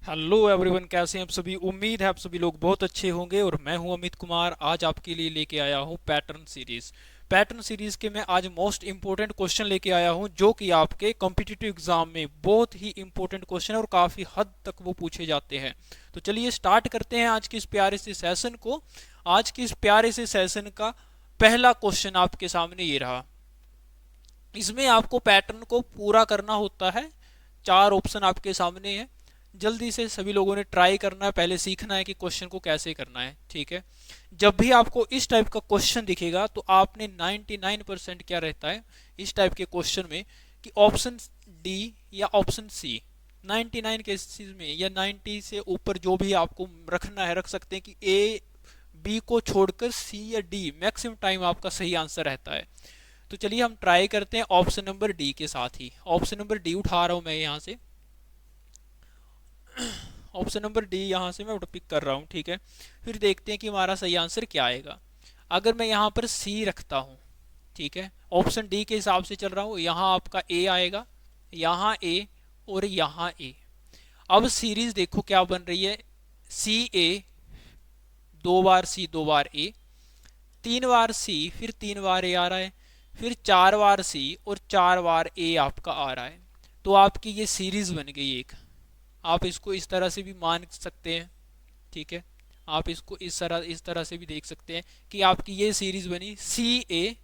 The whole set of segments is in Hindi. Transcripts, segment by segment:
हेलो एवरीवन, कैसे हैं आप सभी। उम्मीद है आप सभी लोग बहुत अच्छे होंगे। और मैं हूं अमित कुमार। आज आपके लिए लेके आया हूं पैटर्न सीरीज के मैं आज मोस्ट इंपॉर्टेंट क्वेश्चन लेके आया हूं, जो कि आपके कॉम्पिटिटिव एग्जाम में बहुत ही इंपॉर्टेंट क्वेश्चन है और काफ़ी हद तक वो पूछे जाते हैं। तो चलिए स्टार्ट करते हैं आज के इस प्यारे से सेशन को। आज के इस प्यारे से सेशन का पहला क्वेश्चन आपके सामने ये रहा। इसमें आपको पैटर्न को पूरा करना होता है। चार ऑप्शन आपके सामने है। जल्दी से सभी लोगों ने ट्राई करना है, पहले सीखना है कि क्वेश्चन को कैसे करना है। ठीक है। जब भी आपको इस टाइप का क्वेश्चन दिखेगा तो आपने 99% क्या रहता है इस टाइप के क्वेश्चन में, कि ऑप्शन डी या ऑप्शन सी। 99 केसेस में या 90 से ऊपर जो भी आपको रखना है रख सकते हैं, कि ए बी को छोड़कर सी या डी मैक्सिमम टाइम आपका सही आंसर रहता है। तो चलिए हम ट्राई करते हैं ऑप्शन नंबर डी के साथ ही। ऑप्शन नंबर डी उठा रहा हूं मैं यहाँ से। ऑप्शन नंबर डी यहाँ से मैं पिक कर रहा हूँ। ठीक है। फिर देखते हैं कि हमारा सही आंसर क्या आएगा। अगर मैं यहाँ पर सी रखता हूँ, ठीक है, ऑप्शन डी के हिसाब से चल रहा हूँ, यहाँ आपका ए आएगा, यहाँ ए और यहाँ ए। अब सीरीज देखो क्या बन रही है। सी ए, दो बार सी दो बार ए, तीन बार सी फिर तीन बार ए आ रहा है, फिर चार बार सी और चार बार ए आपका आ रहा है। तो आपकी ये सीरीज बन गई एक। आप इसको इस तरह से भी मान सकते हैं। ठीक है। आप इसको इस तरह से भी देख सकते हैं कि आपकी ये सीरीज बनी सी ए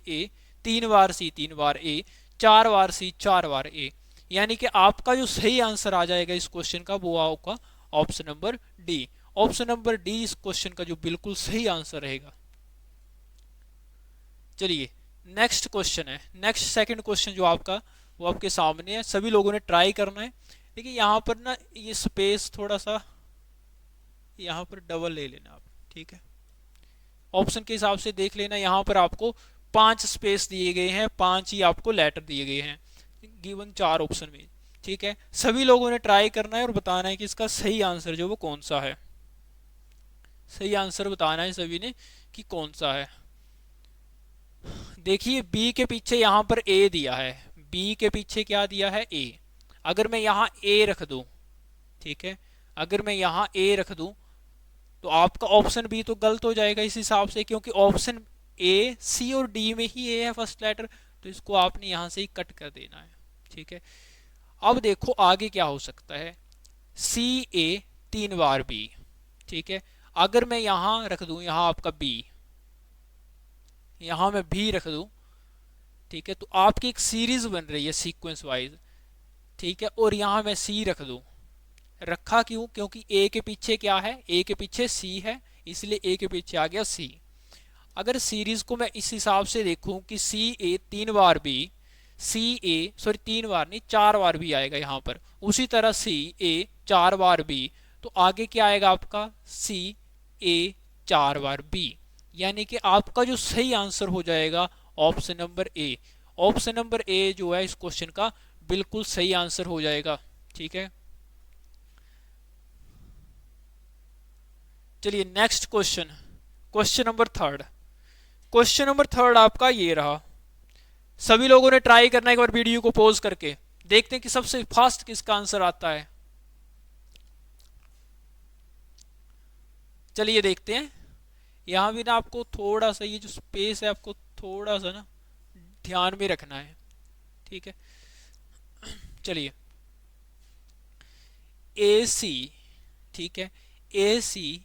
ए, तीन बार सी तीन बार ए, चार बार सी चार बार ए। यानी कि आपका जो सही आंसर आ जाएगा इस क्वेश्चन का वो आपका option number D. Option number D इस क्वेश्चन का जो बिल्कुल सही आंसर रहेगा। चलिए नेक्स्ट क्वेश्चन है। नेक्स्ट सेकंड क्वेश्चन जो आपका वो आपके सामने है, सभी लोगों ने ट्राई करना है। देखिए यहाँ पर ना ये स्पेस थोड़ा सा यहाँ पर डबल ले लेना आप। ठीक है। ऑप्शन के हिसाब से देख लेना, यहाँ पर आपको 5 स्पेस दिए गए हैं, 5 ही आपको लेटर दिए गए हैं गिवन चार ऑप्शन में। ठीक है। सभी लोगों ने ट्राई करना है और बताना है कि इसका सही आंसर जो वो कौन सा है। सही आंसर बताना है सभी ने कि कौन सा है। देखिए बी के पीछे यहाँ पर ए दिया है। बी के पीछे क्या दिया है, ए। अगर मैं यहाँ ए रख दूं, ठीक है, अगर मैं यहाँ ए रख दूं तो आपका ऑप्शन बी तो गलत हो जाएगा इस हिसाब से, क्योंकि ऑप्शन ए सी और डी में ही ए है फर्स्ट लेटर। तो इसको आपने यहाँ से ही कट कर देना है। ठीक है। अब देखो आगे क्या हो सकता है। सी ए तीन बार बी। ठीक है। अगर मैं यहाँ रख दूं, यहाँ आपका बी, यहाँ मैं भी रख दूं, ठीक है, तो आपकी एक सीरीज बन रही है सीक्वेंस वाइज। ठीक है। और यहाँ मैं सी रख दूं। रखा क्यों, क्योंकि ए के पीछे क्या है, ए के पीछे सी है, इसलिए ए के पीछे आ गया सी। अगर सीरीज को मैं इस हिसाब से देखूं कि सी ए तीन बार बी, सी ए सॉरी तीन बार नहीं चार बार भी आएगा यहाँ पर, उसी तरह सी ए चार बार बी, तो आगे क्या आएगा आपका सी ए चार बार बी। यानी कि आपका जो सही आंसर हो जाएगा option number A. Option number A जो है इस क्वेश्चन का बिल्कुल सही आंसर हो जाएगा। ठीक है। चलिए next question, question number third. Question number third आपका ये रहा। सभी लोगों ने ट्राई करना, एक बार वीडियो को पॉज करके देखते हैं कि सबसे फास्ट किसका आंसर आता है। चलिए देखते हैं। यहां भी ना आपको थोड़ा सा ये जो स्पेस है आपको थोड़ा सा ना ध्यान में रखना है। ठीक है। चलिए ए सी, ठीक है, ए सी,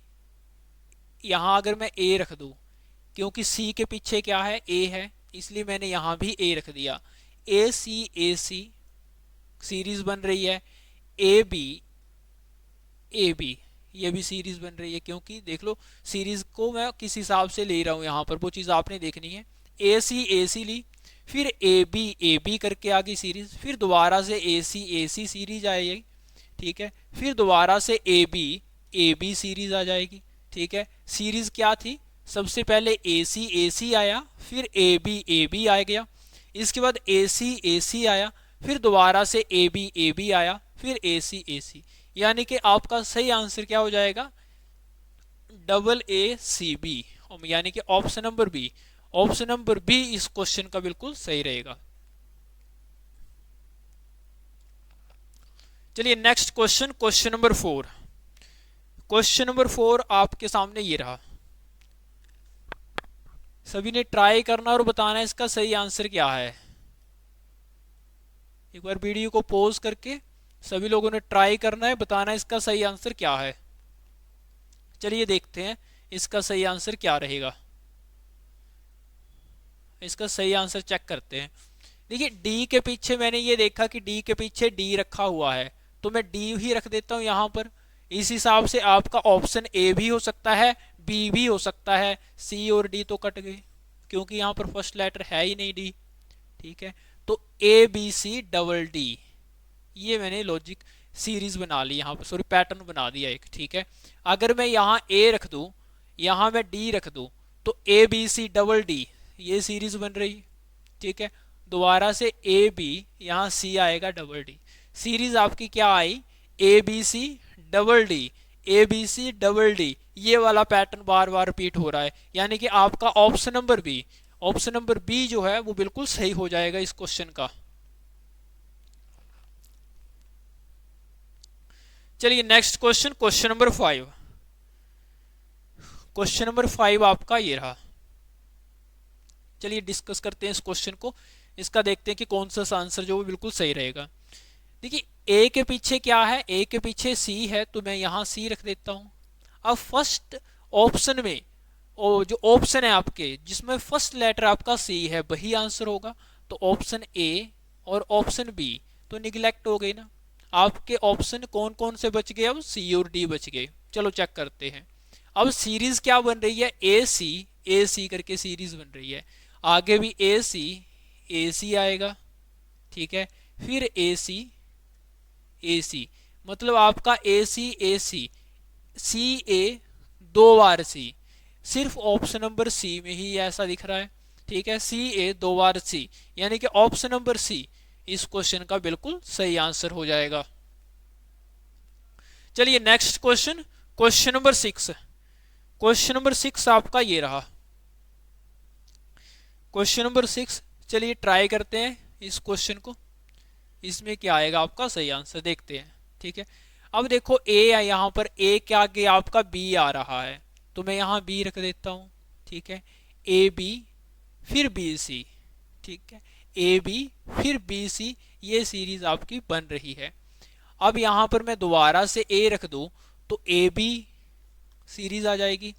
यहां अगर मैं ए रख दूं, क्योंकि सी के पीछे क्या है, ए है, इसलिए मैंने यहां भी ए रख दिया। ए सी सीरीज बन रही है। ए बी ये भी सीरीज बन रही है, क्योंकि देख लो सीरीज को मैं किस हिसाब से ले रहा हूं, यहां पर वो चीज़ आपने देखनी है। ए सी ली, फिर ए बी करके आ गई सीरीज, फिर दोबारा से ए सी सीरीज आएगी। ठीक है। फिर दोबारा से ए बी सीरीज आ जाएगी। ठीक है। सीरीज क्या थी, सबसे पहले ए सी आया, फिर ए बी आ गया, इसके बाद ए सी आया, फिर दोबारा से ए बी आया, फिर ए सी। यानी कि आपका सही आंसर क्या हो जाएगा, डबल ए सी बी। यानी कि option number B. Option number B इस क्वेश्चन का बिल्कुल सही रहेगा। चलिए next question, question number 4। Question number 4 आपके सामने ये रहा। सभी ने ट्राई करना और बताना है इसका सही आंसर क्या है। एक बार वीडियो को पॉज करके सभी लोगों ने ट्राई करना है, बताना है इसका सही आंसर क्या है। चलिए देखते हैं इसका सही आंसर क्या रहेगा। इसका सही आंसर चेक करते हैं। देखिए डी के पीछे मैंने ये देखा कि डी के पीछे डी रखा हुआ है, तो मैं डी ही रख देता हूं यहां पर। इस हिसाब से आपका ऑप्शन ए भी हो सकता है, बी भी हो सकता है। सी और डी तो कट गए क्योंकि यहां पर फर्स्ट लेटर है ही नहीं डी। ठीक है, तो A B C double D, ये मैंने लॉजिक सीरीज बना ली यहाँ पर, सॉरी पैटर्न बना दिया एक। ठीक है, अगर मैं यहाँ ए रख दूं, यहाँ मैं डी रख दूं, तो A B C double D ये सीरीज बन रही। ठीक है, दोबारा से ए बी, यहाँ सी आएगा डबल डी, सीरीज आपकी क्या आई, A B C double D, A B C double D. ये वाला पैटर्न बार बार रिपीट हो रहा है, यानी कि आपका option number B, option number B जो है वो बिल्कुल सही हो जाएगा इस क्वेश्चन का। चलिए next question, question number 5। Question number 5 आपका ये रहा। चलिए डिस्कस करते हैं इस क्वेश्चन को, इसका देखते हैं कि कौन सा आंसर जो वो बिल्कुल सही रहेगा। देखिए ए के पीछे क्या है, ए के पीछे सी है, तो मैं यहाँ सी रख देता हूँ। अब फर्स्ट ऑप्शन में जो ऑप्शन है आपके जिसमें फर्स्ट लेटर आपका सी है वही आंसर होगा, तो ऑप्शन ए और ऑप्शन बी तो निगलेक्ट हो गई ना। आपके ऑप्शन कौन कौन से बच गए, अब सी और डी बच गए। चलो चेक करते हैं। अब सीरीज क्या बन रही है, ए सी करके सीरीज बन रही है। आगे भी ए सी आएगा। ठीक है, फिर ए सी, मतलब आपका ए सी सी ए, दो बार सी, सिर्फ ऑप्शन नंबर सी में ही ऐसा दिख रहा है। ठीक है, सी ए दो बार सी, यानी कि ऑप्शन नंबर सी इस क्वेश्चन का बिल्कुल सही आंसर हो जाएगा। चलिए next question, question number 6। Question number 6 आपका ये रहा। क्वेश्चन नंबर 6, चलिए ट्राई करते हैं इस क्वेश्चन को, इसमें क्या आएगा आपका सही आंसर, देखते हैं। ठीक है, अब देखो ए है यहाँ पर, ए के आगे आपका बी आ रहा है, तो मैं यहाँ बी रख देता हूँ। ठीक है, ए बी फिर बी सी। ठीक है, ए बी फिर बी सी, ये सीरीज आपकी बन रही है। अब यहाँ पर मैं दोबारा से ए रख दूँ तो ए बी सीरीज आ जाएगी।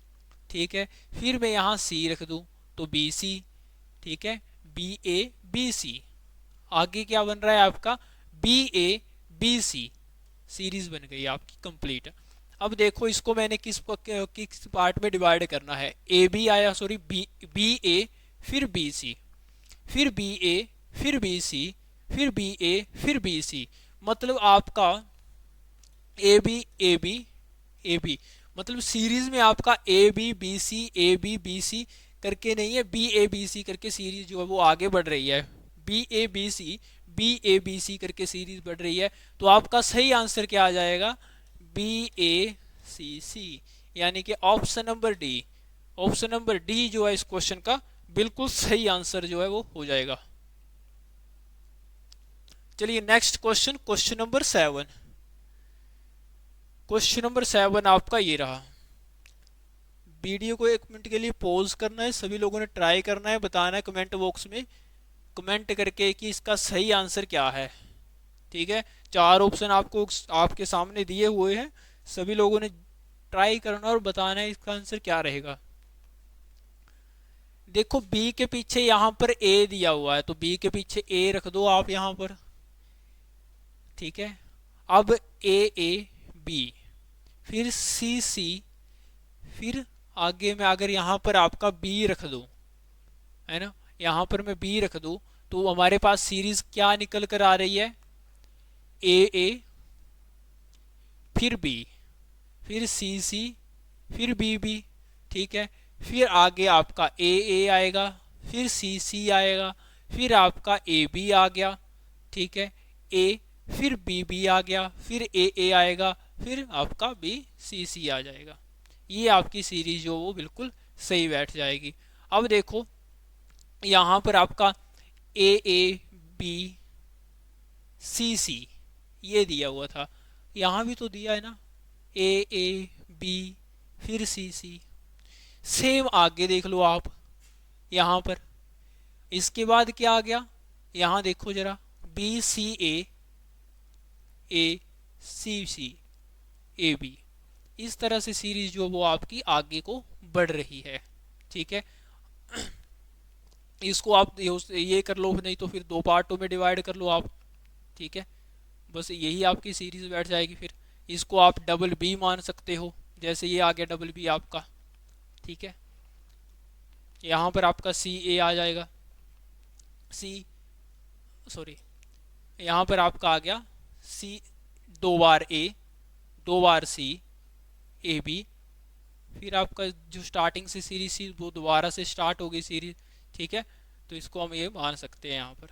ठीक है, फिर मैं यहाँ सी रख दूँ तो बी सी। ठीक है, बी ए बी सी, आगे क्या बन रहा है आपका, B A B C, series बन गई आपकी कंप्लीट। अब देखो इसको मैंने किस पार्ट में डिवाइड करना है, ए बी आया, सॉरी बी ए फिर बी सी, फिर बी ए फिर बी सी, फिर बी ए फिर बी सी, मतलब आपका ए बी ए बी, मतलब सीरीज में आपका ए बी सी करके नहीं है, बी ए बी सी करके सीरीज जो है वो आगे बढ़ रही है। बी ए बी सी करके सीरीज बढ़ रही है, तो आपका सही आंसर क्या आ जाएगा, बी ए सी, यानी कि option number D, option number D जो है इस क्वेश्चन का बिल्कुल सही आंसर जो है वो हो जाएगा। चलिए next question, question number 7। Question number 7 आपका ये रहा। वीडियो को 1 मिनट के लिए पॉज करना है, सभी लोगों ने ट्राई करना है, बताना है कमेंट बॉक्स में कमेंट करके कि इसका सही आंसर क्या है। ठीक है, 4 ऑप्शन आपको आपके सामने दिए हुए हैं, सभी लोगों ने ट्राई करना और बताना है इसका आंसर क्या रहेगा। देखो बी के पीछे यहाँ पर ए दिया हुआ है, तो बी के पीछे ए रख दो आप यहाँ पर। ठीक है, अब ए बी फिर सी, फिर आगे में अगर यहाँ पर आपका बी रख दो, है ना, यहाँ पर मैं बी रख दूं तो हमारे पास सीरीज क्या निकल कर आ रही है, ए फिर बी फिर सी फिर बी। ठीक है, फिर आगे आपका ए आएगा, फिर सी आएगा, फिर आपका ए बी आ गया। ठीक है, ए फिर बी आ गया, फिर ए आएगा, फिर आपका बी सी आ जाएगा। ये आपकी सीरीज जो वो बिल्कुल सही बैठ जाएगी। अब देखो यहाँ पर आपका ए बी सी, ये दिया हुआ था। यहाँ भी तो दिया है ना, ए बी फिर सी सी। सेम आगे देख लो आप यहाँ पर। इसके बाद क्या आ गया, यहाँ देखो जरा, B C A C C A B. इस तरह से सीरीज जो वो आपकी आगे को बढ़ रही है। ठीक है, इसको आप ये कर लो, नहीं तो फिर दो पार्टों में डिवाइड कर लो आप। ठीक है, बस यही आपकी सीरीज बैठ जाएगी। फिर इसको आप डबल बी मान सकते हो, जैसे ये आ गया डबल बी आपका। ठीक है, यहाँ पर आपका सी ए आ जाएगा, सी सॉरी, यहाँ पर आपका आ गया सी, दो बार ए, दो बार सी ए बी। फिर आपका जो स्टार्टिंग से सीरीज थी वो दोबारा से स्टार्ट हो गई सीरीज। ठीक है, तो इसको हम ये मान सकते हैं यहाँ पर।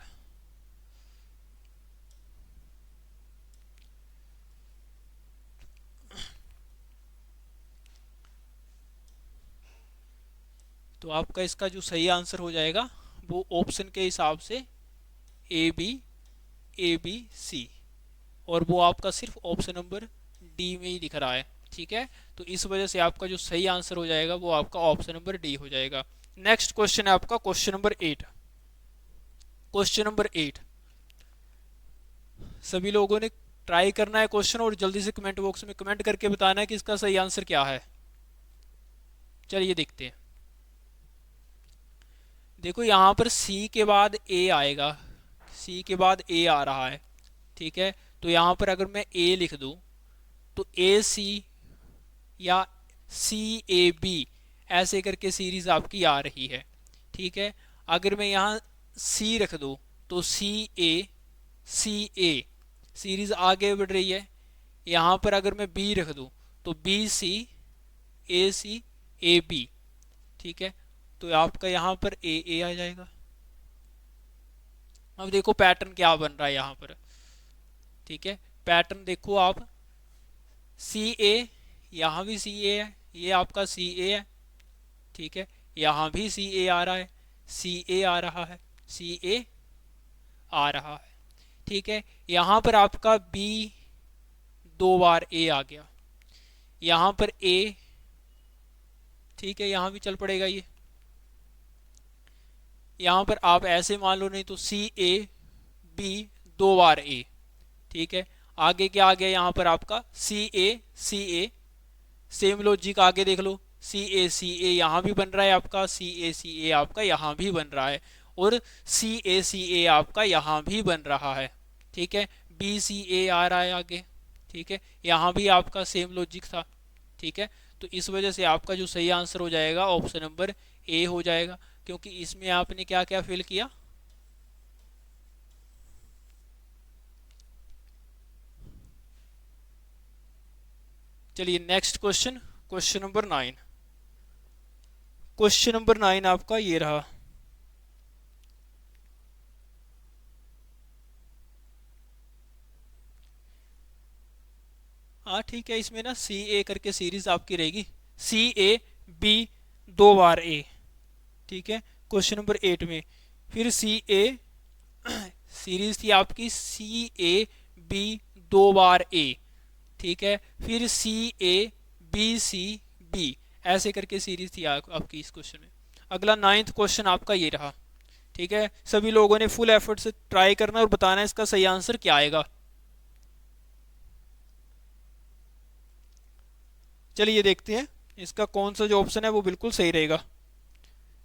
तो आपका इसका जो सही आंसर हो जाएगा वो ऑप्शन के हिसाब से ए बी सी, और वो आपका सिर्फ ऑप्शन नंबर डी में ही दिख रहा है। ठीक है, तो इस वजह से आपका जो सही आंसर हो जाएगा वो आपका ऑप्शन नंबर डी हो जाएगा। नेक्स्ट क्वेश्चन है आपका क्वेश्चन नंबर 8। क्वेश्चन नंबर 8, सभी लोगों ने ट्राई करना है क्वेश्चन और जल्दी से कमेंट बॉक्स में कमेंट करके बताना है कि इसका सही आंसर क्या है। चलिए देखते हैं। देखो यहाँ पर सी के बाद ए आएगा, सी के बाद ए आ रहा है। ठीक है, तो यहाँ पर अगर मैं ए लिख दूं तो ए सी या सी ए बी ऐसे करके सीरीज आपकी आ रही है। ठीक है, अगर मैं यहाँ सी रख दूं तो सी ए सीरीज आगे बढ़ रही है। यहाँ पर अगर मैं बी रख दूं तो बी सी ए बी। ठीक है, तो आपका यहाँ पर ए आ जाएगा। अब देखो पैटर्न क्या बन रहा है यहाँ पर। ठीक है, पैटर्न देखो आप, सी ए, यहाँ भी सी ए है, ये आपका सी ए है। ठीक है, यहाँ भी सी ए आ रहा है, सी ए आ रहा है, सी ए आ रहा है। ठीक है, यहाँ पर आपका बी, दो बार ए आ गया, यहाँ पर ए। ठीक है, यहाँ भी चल पड़ेगा ये। यहाँ पर आप ऐसे मान लो, नहीं तो सी ए बी, दो बार ए। ठीक है, आगे क्या आ गया यहाँ पर आपका सी ए। सेम लॉजिक आगे देख लो, सी ए यहाँ भी बन रहा है आपका, सी ए आपका यहाँ भी बन रहा है, और सी ए आपका यहाँ भी बन रहा है। ठीक है, बी सी ए आ रहा है आगे। ठीक है, यहाँ भी आपका सेम लॉजिक था। ठीक है, तो इस वजह से आपका जो सही आंसर हो जाएगा ऑप्शन नंबर ए हो जाएगा, क्योंकि इसमें आपने क्या क्या फिल किया। चलिए next question, question number 9। Question number 9 आपका ये रहा। हाँ ठीक है, इसमें ना सी ए करके सीरीज आपकी रहेगी, सी ए बी, दो बार ए। ठीक है, क्वेश्चन नंबर 8 में फिर सी ए सीरीज थी आपकी, सी ए बी, दो बार ए। ठीक है, फिर सी ए सी बी ऐसे करके सीरीज थी आपकी इस क्वेश्चन में। अगला 9th क्वेश्चन आपका ये रहा। ठीक है, सभी लोगों ने फुल एफर्ट से ट्राई करना और बताना है इसका सही आंसर क्या आएगा। चलिए देखते हैं इसका कौन सा जो ऑप्शन है वो बिल्कुल सही रहेगा।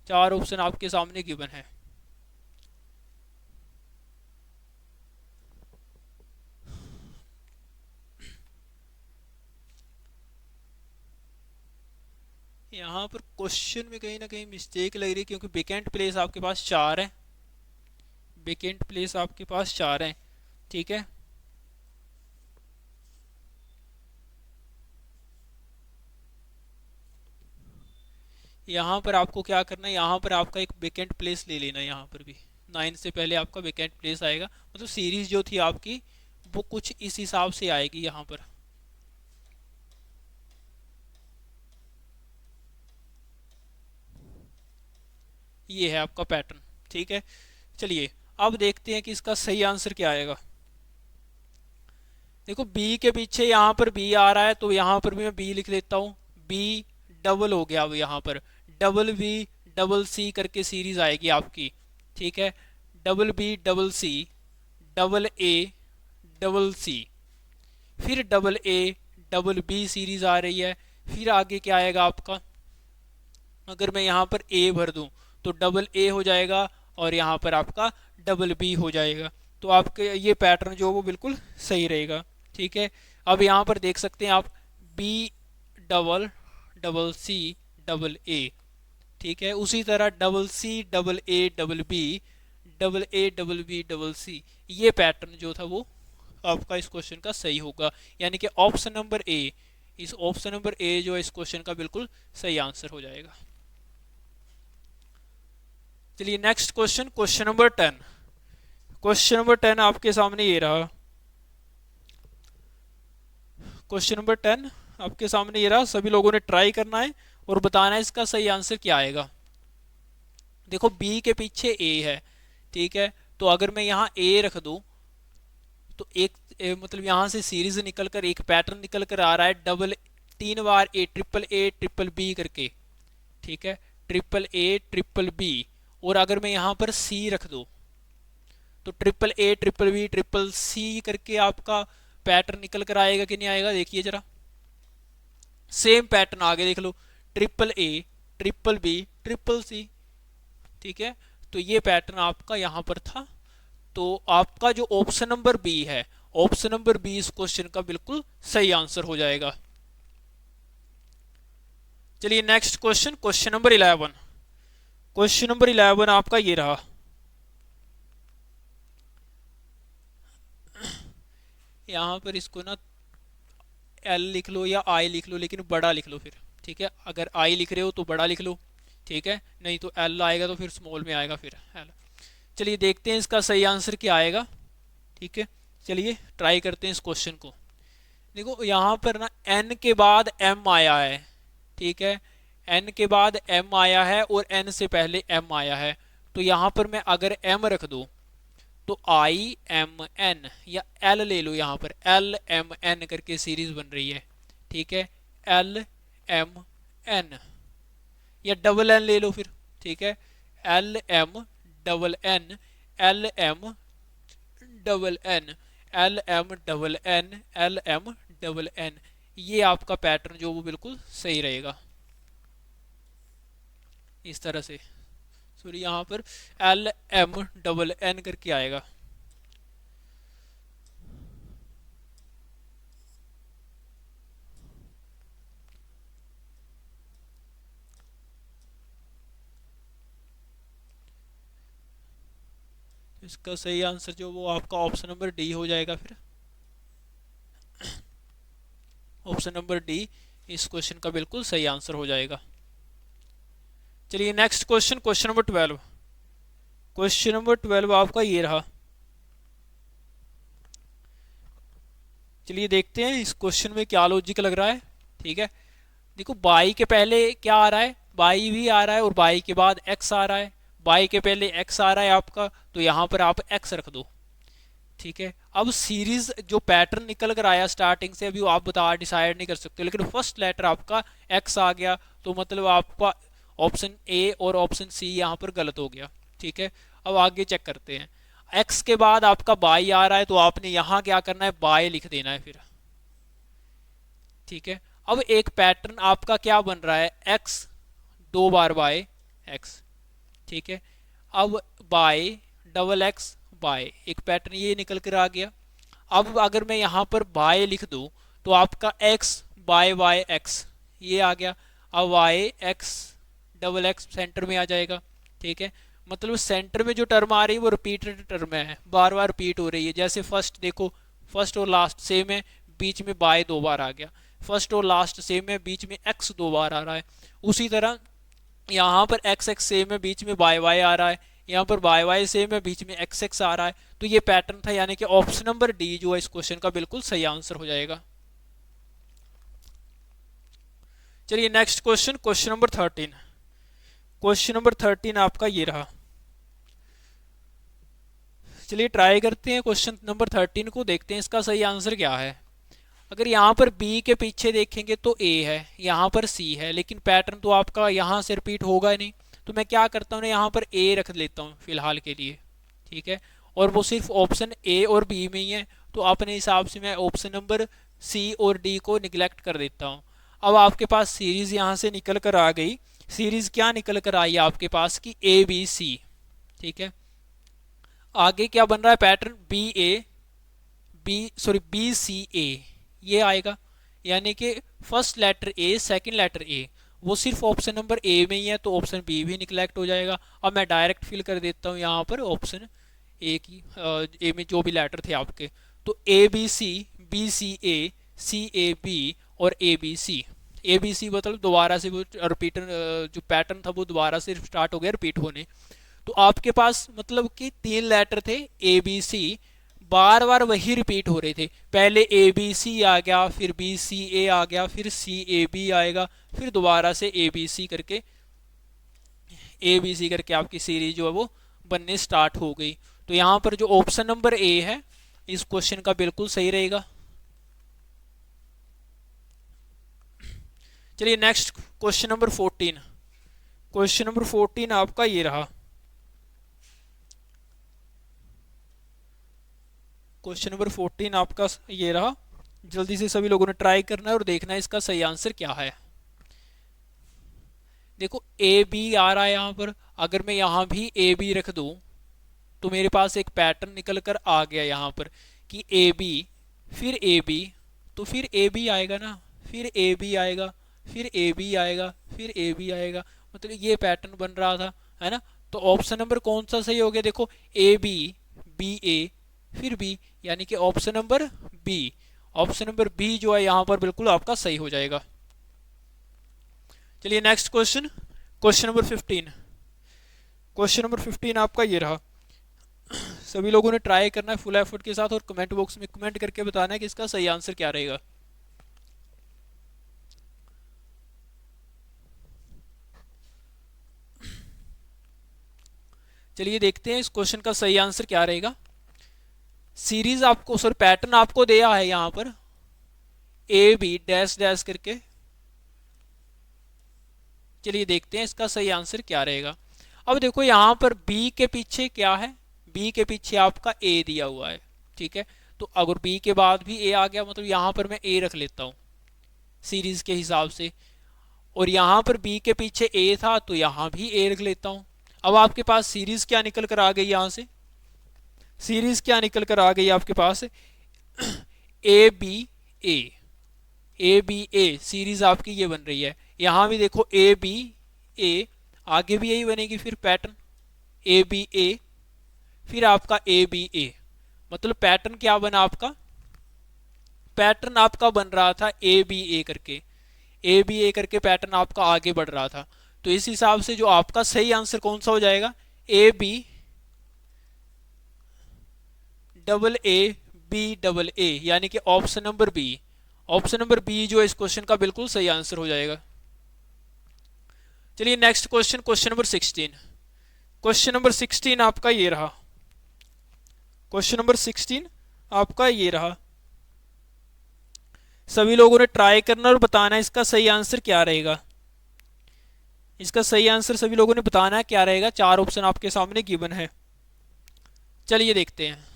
चार ऑप्शन आपके सामने गिवन है। यहाँ पर क्वेश्चन में कहीं ना कहीं मिस्टेक लग रही है, क्योंकि वेकेंट प्लेस आपके पास चार है, वेकेंट प्लेस आपके पास चार हैं। ठीक है, यहाँ पर आपको क्या करना है, यहाँ पर आपका एक वेकेंट प्लेस ले लेना है। यहाँ पर भी 9 से पहले आपका वेकेंट प्लेस आएगा, मतलब सीरीज जो थी आपकी वो कुछ इस हिसाब से आएगी। यहाँ पर ये है आपका पैटर्न। ठीक है, चलिए अब देखते हैं कि इसका सही आंसर क्या आएगा। देखो बी के पीछे यहाँ पर बी आ रहा है तो यहाँ पर भी मैं बी लिख लेता हूँ। बी डबल हो गया, अब यहाँ पर डबल बी डबल सी करके सीरीज आएगी आपकी, ठीक है। Double B double C double A double C, फिर double A double B series आ रही है। फिर आगे क्या आएगा आपका, अगर मैं यहाँ पर ए भर दूं तो डबल ए हो जाएगा और यहाँ पर आपका डबल बी हो जाएगा। तो आपके ये पैटर्न जो वो बिल्कुल सही रहेगा, ठीक है। अब यहाँ पर देख सकते हैं आप, B double double C double A, ठीक है। उसी तरह double C double A double B double A double B double C, ये पैटर्न जो था वो आपका इस क्वेश्चन का सही होगा, यानी कि ऑप्शन नंबर ए, इस ऑप्शन नंबर ए जो है इस क्वेश्चन का बिल्कुल सही आंसर हो जाएगा। चलिए next question, question number 10। Question number 10 आपके सामने ये रहा। क्वेश्चन नंबर 10 आपके सामने ये रहा, सभी लोगों ने ट्राई करना है और बताना है इसका सही आंसर क्या आएगा। देखो बी के पीछे ए है, ठीक है। तो अगर मैं यहाँ ए रख दूं तो मतलब यहाँ से सीरीज निकल कर एक पैटर्न निकल कर आ रहा है, डबल 3 बार ए ट्रिपल बी करके, ठीक है। ट्रिपल ए ट्रिपल बी, और अगर मैं यहाँ पर सी रख दूं तो triple A triple B triple C करके आपका पैटर्न निकल कर आएगा कि नहीं आएगा, देखिए जरा। सेम पैटर्न आगे देख लो, triple A triple B triple C, ठीक है। तो ये पैटर्न आपका यहाँ पर था। तो आपका जो ऑप्शन नंबर बी है, ऑप्शन नंबर बी इस क्वेश्चन का बिल्कुल सही आंसर हो जाएगा। चलिए next question, question number 11। Question number 11 आपका ये रहा। यहाँ पर इसको ना एल लिख लो या आई लिख लो, लेकिन बड़ा लिख लो फिर, ठीक है। अगर आई लिख रहे हो तो बड़ा लिख लो, ठीक है, नहीं तो एल आएगा तो फिर स्मॉल में आएगा फिर एल। चलिए देखते हैं इसका सही आंसर क्या आएगा, ठीक है। चलिए ट्राई करते हैं इस क्वेश्चन को। देखो यहाँ पर ना एन के बाद एम आया है, ठीक है। एन के बाद एम आया है और एन से पहले एम आया है, तो यहाँ पर मैं अगर एम रख दूँ तो आई एम एन, या एल ले लो, यहाँ पर एल एम एन करके सीरीज बन रही है, ठीक है। एल एम एन, या डबल एन ले लो फिर, ठीक है। L M double N, L M double N, L M double N, L M double N, ये आपका पैटर्न जो वो बिल्कुल सही रहेगा इस तरह से। सॉरी यहाँ पर एल एम डबल एन करके आएगा। इसका सही आंसर जो वो आपका ऑप्शन नंबर डी हो जाएगा फिर। ऑप्शन नंबर डी इस क्वेश्चन का बिल्कुल सही आंसर हो जाएगा। चलिए next question, question number 12। Question number 12 आपका ये रहा। चलिए देखते हैं इस क्वेश्चन में क्या लॉजिक लग रहा है, ठीक है। देखो बाई के पहले क्या आ रहा है, बाई भी आ रहा है, और बाई के बाद एक्स आ रहा है। बाई के पहले एक्स आ रहा है आपका, तो यहाँ पर आप एक्स रख दो, ठीक है। अब सीरीज जो पैटर्न निकल कर आया स्टार्टिंग से, अभी आप बता डिसाइड नहीं कर सकते, लेकिन फर्स्ट लेटर आपका एक्स आ गया, तो मतलब आपका ऑप्शन ए और ऑप्शन सी यहाँ पर गलत हो गया, ठीक है। अब आगे चेक करते हैं। एक्स के बाद आपका बाई आ रहा है, तो आपने यहाँ क्या करना है, बाय लिख देना है फिर, ठीक है। अब एक पैटर्न आपका क्या बन रहा है, एक्स 2 बार बाय एक्स, ठीक है। अब बाय डबल एक्स बाय, एक पैटर्न ये निकल कर आ गया। अब अगर मैं यहाँ पर बाय लिख दूँ तो आपका एक्स बाय वाई एक्स ये आ गया। अब Y X double X center में आ जाएगा, ठीक है। मतलब सेंटर में जो टर्म आ रही है वो रिपीटेड टर्म है, बार बार रिपीट हो रही है। जैसे फर्स्ट देखो, फर्स्ट और लास्ट सेम है, बीच में बाय 2 बार आ गया। फर्स्ट और लास्ट सेम है, बीच में एक्स 2 बार आ रहा है। उसी तरह यहाँ पर एक्स एक्स सेम है, बीच में बाय वाई आ रहा है। यहाँ पर बाय वाई सेम है, बीच में एक्स एक्स आ रहा है। तो ये पैटर्न था, यानी कि ऑप्शन नंबर डी जो है इस क्वेश्चन का बिल्कुल सही आंसर हो जाएगा। चलिए next question, question number 13। Question number 13 आपका ये रहा। चलिए ट्राई करते हैं क्वेश्चन नंबर 13 को, देखते हैं इसका सही आंसर क्या है। अगर यहाँ पर बी के पीछे देखेंगे तो ए है, यहाँ पर सी है, लेकिन पैटर्न तो आपका यहाँ से रिपीट होगा ही नहीं। तो मैं क्या करता हूँ ना, यहाँ पर ए रख लेता हूँ फिलहाल के लिए, ठीक है। और वो सिर्फ ऑप्शन ए और बी में ही है, तो अपने हिसाब से मैं ऑप्शन नंबर सी और डी को निगलेक्ट कर देता हूँ। अब आपके पास सीरीज यहाँ से निकल कर आ गई। सीरीज क्या निकल कर आई आपके पास की ए बी सी, ठीक है। आगे क्या बन रहा है पैटर्न, बी सी ए, ये आएगा। यानी कि first letter A second letter A, वो सिर्फ ऑप्शन नंबर ए में ही है, तो ऑप्शन बी भी निकलेक्ट हो जाएगा। अब मैं डायरेक्ट फिल कर देता हूँ यहाँ पर ऑप्शन ए की, ए में जो भी लेटर थे आपके, तो A B C A, C A B और ए बी सी। ए बी सी मतलब दोबारा से वो रिपीटर, जो पैटर्न था वो दोबारा से स्टार्ट हो गया रिपीट होने। तो आपके पास मतलब कि 3 लेटर थे ए बी सी, बार बार वही रिपीट हो रहे थे। पहले ए बी सी आ गया, फिर बी सी ए आ गया, फिर सी ए बी आएगा, फिर दोबारा से ए बी सी करके आपकी सीरीज जो है वो बनने स्टार्ट हो गई। तो यहाँ पर जो ऑप्शन नंबर ए है इस क्वेश्चन का बिल्कुल सही रहेगा। चलिए next question number 14। Question number 14 आपका ये रहा। क्वेश्चन नंबर 14 आपका ये रहा। जल्दी से सभी लोगों ने ट्राई करना है और देखना है इसका सही आंसर क्या है। देखो ए बी आ रहा है यहाँ पर, अगर मैं यहाँ भी ए बी रख दूं तो मेरे पास एक पैटर्न निकल कर आ गया यहाँ पर कि ए बी फिर ए बी, तो फिर ए बी आएगा ना, फिर ए बी आएगा, फिर ए बी आएगा, फिर ए बी आएगा, मतलब ये पैटर्न बन रहा था, है ना। तो ऑप्शन नंबर कौन सा सही हो गया, देखो ए बी ए फिर बी, यानी कि option number B. Option number B जो है यहाँ पर बिल्कुल आपका सही हो जाएगा। चलिए next question, question number 15। Question number 15 आपका ये रहा। सभी लोगों ने ट्राई करना है फुल एफर्ट के साथ और कमेंट बॉक्स में कमेंट करके बताना है कि इसका सही आंसर क्या रहेगा। चलिए देखते हैं इस क्वेश्चन का सही आंसर क्या रहेगा। सीरीज आपको सॉरी पैटर्न आपको दिया है यहाँ पर ए बी डैश डैश करके। चलिए देखते हैं इसका सही आंसर क्या रहेगा। अब देखो यहाँ पर बी के पीछे क्या है, बी के पीछे आपका ए दिया हुआ है, ठीक है। तो अगर बी के बाद भी ए आ गया मतलब यहाँ पर मैं ए रख लेता हूँ सीरीज के हिसाब से, और यहाँ पर बी के पीछे ए था तो यहाँ भी ए रख लेता हूँ। अब आपके पास सीरीज क्या निकल कर आ गई, यहाँ से सीरीज क्या निकल कर आ गई आपके पास, ए बी ए सीरीज आपकी ये बन रही है। यहाँ भी देखो ए बी ए, आगे भी यही बनेगी फिर पैटर्न ए बी ए, फिर आपका ए बी ए, मतलब पैटर्न क्या बना आपका, पैटर्न आपका बन रहा था ए बी ए करके पैटर्न आपका आगे बढ़ रहा था। तो इस हिसाब से जो आपका सही आंसर कौन सा हो जाएगा, A B double A B double A, यानी कि option number B. Option number B जो है इस क्वेश्चन का बिल्कुल सही आंसर हो जाएगा। चलिए next question, question number 16। Question number 16 आपका ये रहा। क्वेश्चन नंबर 16 आपका ये रहा। सभी लोगों ने ट्राई करना और बताना इसका सही आंसर क्या रहेगा। इसका सही आंसर सभी लोगों ने बताना है क्या रहेगा। 4 ऑप्शन आपके सामने गिवन है। चलिए देखते हैं।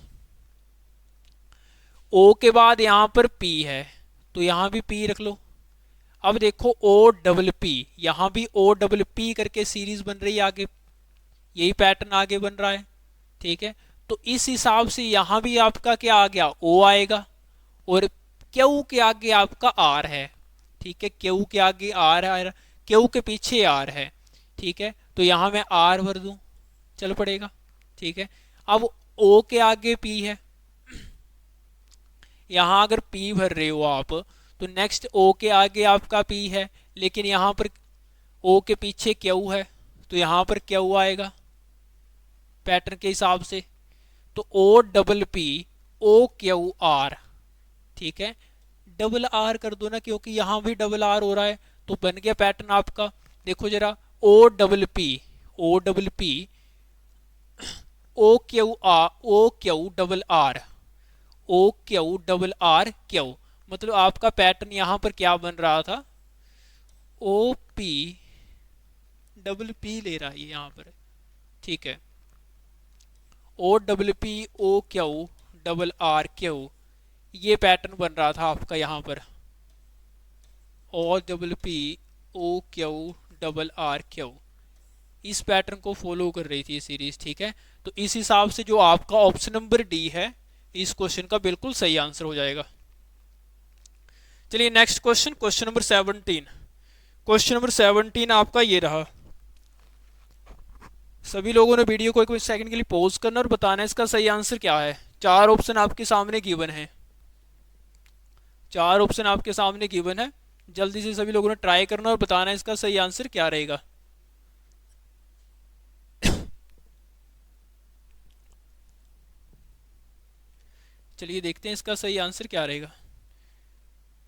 ओ के बाद यहां पर पी है तो यहां भी पी रख लो। अब देखो ओ डबल पी, यहां भी ओ डबल पी करके सीरीज बन रही है आगे, यही पैटर्न आगे बन रहा है, ठीक है। तो इस हिसाब से यहां भी आपका क्या आ गया, ओ आएगा, और क्यू के आगे आपका आर है, ठीक है। क्यू के आगे आर है, क्यू के पीछे आर है, ठीक है। तो यहां मैं आर भर दूं, चल पड़ेगा, ठीक है। अब ओ के आगे पी है, यहां अगर पी भर रहे हो आप तो नेक्स्ट ओ के आगे आपका पी है, लेकिन यहां पर ओ के पीछे क्यू है तो यहां पर क्यू आएगा पैटर्न के हिसाब से। तो O double P O Q R, ठीक है। डबल आर कर दो ना, क्योंकि यहां भी डबल आर हो रहा है, तो बन गया पैटर्न आपका। देखो जरा O double P O Q R Q, मतलब आपका पैटर्न यहां पर क्या बन रहा था, O P ले रहा है ये यहाँ पर, ठीक है, OPPOQRQ, ये पैटर्न बन रहा था आपका यहाँ पर, OPPOQRQ, इस पैटर्न को फॉलो कर रही थी ये सीरीज, ठीक है। तो इस हिसाब से जो आपका ऑप्शन नंबर डी है इस क्वेश्चन का बिल्कुल सही आंसर हो जाएगा। चलिए next question, question number 17। Question number 17 आपका ये रहा। सभी लोगों ने वीडियो को एक सेकंड के लिए पॉज करना और बताना इसका सही आंसर क्या है। चार ऑप्शन आपके सामने गिवन है, चार ऑप्शन आपके सामने गिवन है, जल्दी से सभी लोगों ने ट्राई करना और बताना इसका सही आंसर क्या रहेगा। चलिए देखते हैं इसका सही आंसर क्या रहेगा।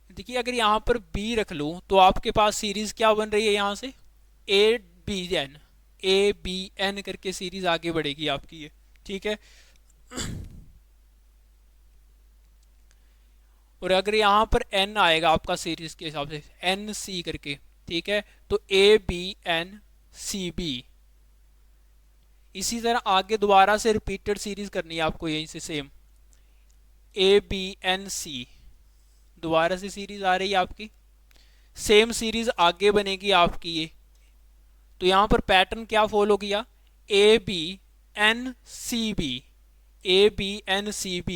देखिए अगर यहाँ पर बी रख लूँ तो आपके पास सीरीज क्या बन रही है, यहाँ से ए बी एन करके सीरीज आगे बढ़ेगी आपकी ये, ठीक है। और अगर यहाँ पर एन आएगा आपका सीरीज के हिसाब से एन सी करके, ठीक है, तो ABNCB, इसी तरह आगे दोबारा से रिपीटेड सीरीज करनी है आपको यहीं से सेम ABNC, दोबारा से सीरीज आ रही है आपकी, सेम सीरीज आगे बनेगी आपकी ये। तो यहां पर पैटर्न क्या फॉलो किया, ABNCB ABNCB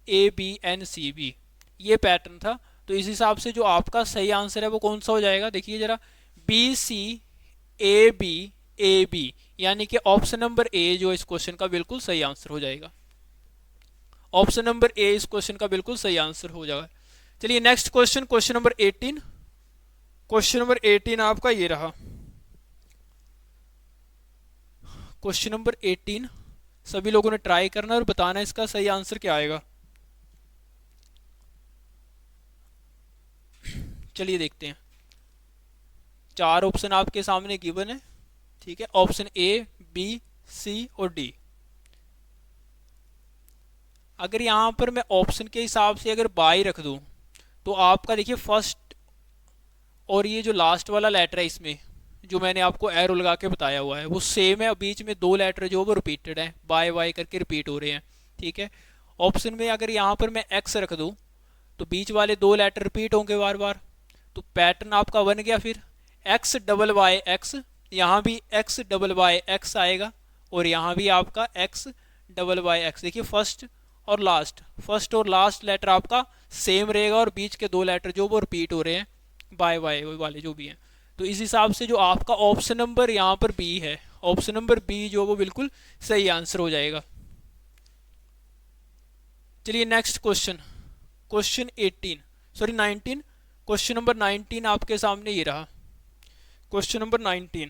ABNCB, ये पैटर्न था। तो इस हिसाब से जो आपका सही आंसर है वो कौन सा हो जाएगा, देखिए जरा, BCABAB, यानी कि ऑप्शन नंबर ए जो इस क्वेश्चन का बिल्कुल सही आंसर हो जाएगा। ऑप्शन नंबर ए इस क्वेश्चन का बिल्कुल सही आंसर हो जाएगा। चलिए next question, question number 18। Question number 18 आपका ये रहा। क्वेश्चन नंबर 18 सभी लोगों ने ट्राई करना और बताना इसका सही आंसर क्या आएगा। चलिए देखते हैं, चार ऑप्शन आपके सामने गिवन है, ठीक है, ऑप्शन ए बी सी और डी। अगर यहां पर मैं ऑप्शन के हिसाब से अगर बाई रख दूं तो आपका देखिए फर्स्ट और ये जो लास्ट वाला लेटर है इसमें जो मैंने आपको एरो लगा के बताया हुआ है वो सेम है, बीच में दो लेटर जो वो रिपीटेड है, बाय वाई करके रिपीट हो रहे हैं, ठीक है। ऑप्शन में अगर यहाँ पर मैं एक्स रख दूं तो बीच वाले दो लेटर रिपीट होंगे बार बार, तो पैटर्न आपका बन गया फिर XYX, यहाँ भी XYX आएगा और यहाँ भी आपका XYX। देखिए फर्स्ट और लास्ट लेटर आपका सेम रहेगा और बीच के दो लेटर जो वो रिपीट हो रहे हैं बाय वाई वाले जो भी हैं। तो इस हिसाब से जो आपका ऑप्शन नंबर यहाँ पर बी है, ऑप्शन नंबर बी जो वो बिल्कुल सही आंसर हो जाएगा। चलिए next question, question 19, question number 19 आपके सामने ये रहा। क्वेश्चन नंबर 19,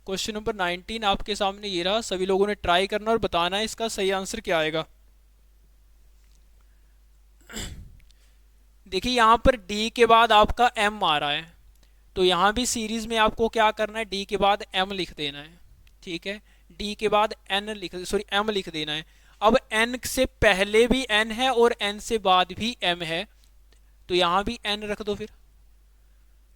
क्वेश्चन नंबर 19 आपके सामने ये रहा। सभी लोगों ने ट्राई करना और बताना है इसका सही आंसर क्या आएगा। देखिए यहाँ पर डी के बाद आपका एम आ रहा है, तो यहाँ भी सीरीज में आपको क्या करना है, डी के बाद एम लिख देना है, ठीक है, डी के बाद एम लिख देना है। अब एन से पहले भी एन है और एन से बाद भी एम है, तो यहाँ भी एन रख दो फिर,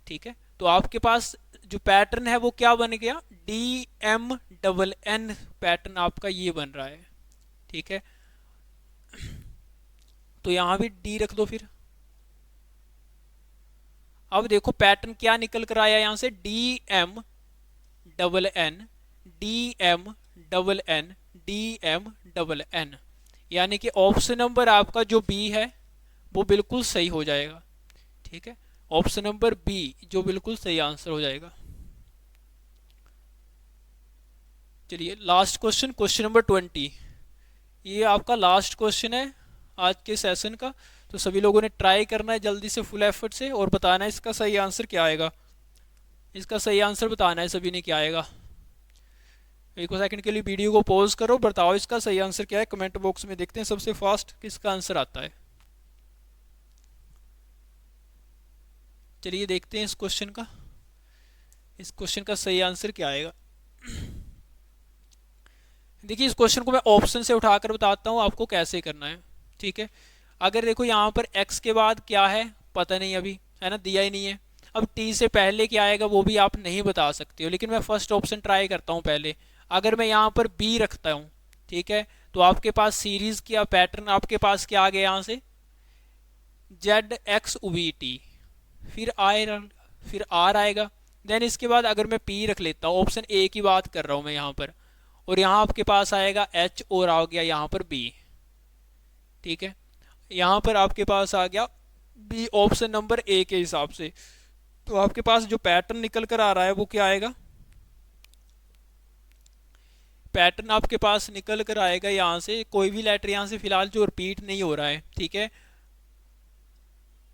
ठीक है। तो आपके पास जो पैटर्न है वो क्या बन गया, DMNN पैटर्न आपका ये बन रहा है, ठीक है। तो यहाँ भी डी रख दो फिर। अब देखो पैटर्न क्या निकल कर आया यहाँ से, DMNN DMNN DMNN, यानी कि ऑप्शन नंबर आपका जो बी है वो बिल्कुल सही हो जाएगा, ठीक है। ऑप्शन नंबर बी जो बिल्कुल सही आंसर हो जाएगा। चलिए लास्ट क्वेश्चन, क्वेश्चन नंबर 20, ये आपका लास्ट क्वेश्चन है आज के सेशन का। तो सभी लोगों ने ट्राई करना है जल्दी से फुल एफर्ट से और बताना है इसका सही आंसर क्या आएगा। इसका सही आंसर बताना है सभी ने क्या आएगा। एक सेकंड के लिए वीडियो को पॉज करो, बताओ इसका सही आंसर क्या है, कमेंट बॉक्स में देखते हैं सबसे फास्ट किसका आंसर आता है। चलिए देखते हैं इस क्वेश्चन का सही आंसर क्या आएगा। देखिए इस क्वेश्चन को मैं ऑप्शन से उठाकर बताता हूँ आपको कैसे करना है। ठीक है, अगर देखो यहाँ पर x के बाद क्या है पता नहीं अभी, है ना, दिया ही नहीं है। अब t से पहले क्या आएगा वो भी आप नहीं बता सकते हो, लेकिन मैं फर्स्ट ऑप्शन ट्राई करता हूँ पहले। अगर मैं यहाँ पर b रखता हूँ, ठीक है, तो आपके पास सीरीज क्या पैटर्न आपके पास क्या आ गया यहाँ से, जेड एक्स वी टी, फिर फिर आर आएगा। देन इसके बाद अगर मैं पी रख लेता हूँ, ऑप्शन ए की बात कर रहा हूँ मैं यहाँ पर, और यहाँ आपके पास आएगा एच और आ गया यहाँ पर बी। ठीक है, यहाँ पर आपके पास आ गया बी ऑप्शन नंबर ए के हिसाब से। तो आपके पास जो पैटर्न निकल कर आ रहा है वो क्या आएगा, पैटर्न आपके पास निकल कर आएगा यहाँ से, कोई भी लेटर यहाँ से फिलहाल जो रिपीट नहीं हो रहा है। ठीक है,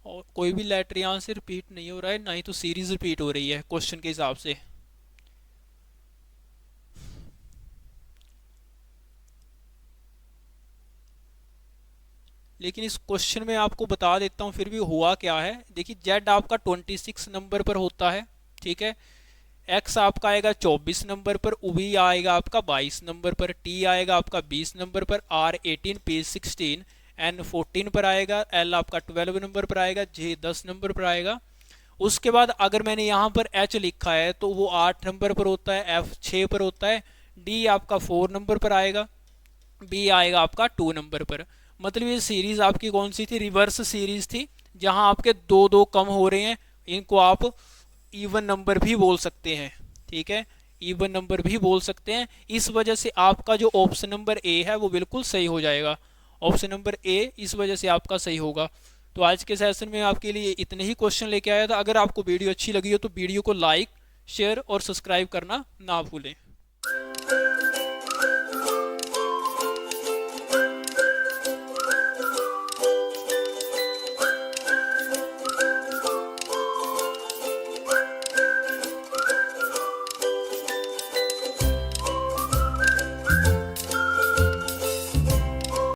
और कोई भी लेटर यहाँ से रिपीट नहीं हो रहा है, ना ही तो सीरीज रिपीट हो रही है क्वेश्चन के हिसाब से। लेकिन इस क्वेश्चन में आपको बता देता हूँ फिर भी हुआ क्या है। देखिए जेड आपका 26 नंबर पर होता है, ठीक है, एक्स आपका आएगा 24 नंबर पर, वी आएगा आपका 22 नंबर पर, टी आएगा आपका 20 नंबर पर, आर 18, पी 16, एन 14 पर आएगा, एल आपका 12 नंबर पर आएगा, जे 10 नंबर पर आएगा। उसके बाद अगर मैंने यहाँ पर एच लिखा है तो वो 8 नंबर पर होता है, एफ 6 पर होता है, डी आपका 4 नंबर पर आएगा, बी आएगा आपका 2 नंबर पर। मतलब ये सीरीज आपकी कौन सी थी, रिवर्स सीरीज थी, जहां आपके दो दो कम हो रहे हैं। इनको आप इवन नंबर भी बोल सकते हैं। ठीक है, इवन नंबर भी बोल सकते हैं। इस वजह से आपका जो ऑप्शन नंबर ए है वो बिल्कुल सही हो जाएगा। ऑप्शन नंबर ए इस वजह से आपका सही होगा। तो आज के सेशन में आपके लिए इतने ही क्वेश्चन लेके आया था। अगर आपको वीडियो अच्छी लगी हो तो वीडियो को लाइक, शेयर और सब्सक्राइब करना ना भूलें।